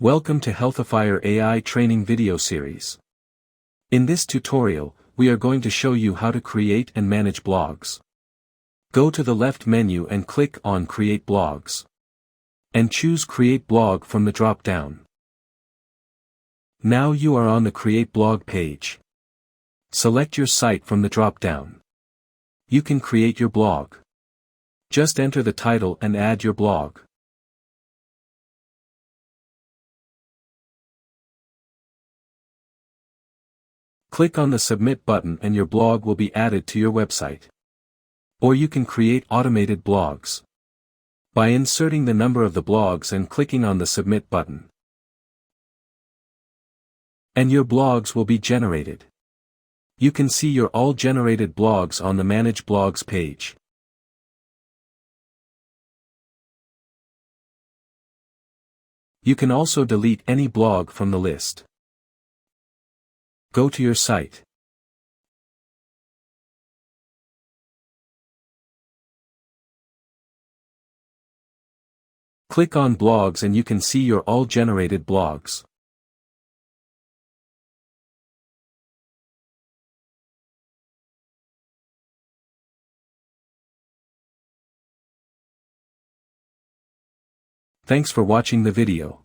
Welcome to Healthifier AI training video series. In this tutorial, we are going to show you how to create and manage blogs. Go to the left menu and click on Create Blogs. And choose Create Blog from the drop-down. Now you are on the Create Blog page. Select your site from the drop-down. You can create your blog. Just enter the title and add your blog. Click on the Submit button and your blog will be added to your website. Or you can create automated blogs by inserting the number of the blogs and clicking on the Submit button. And your blogs will be generated. You can see your all generated blogs on the Manage Blogs page. You can also delete any blog from the list. Go to your site. Click on Blogs and you can see your all generated blogs. Thanks for watching the video.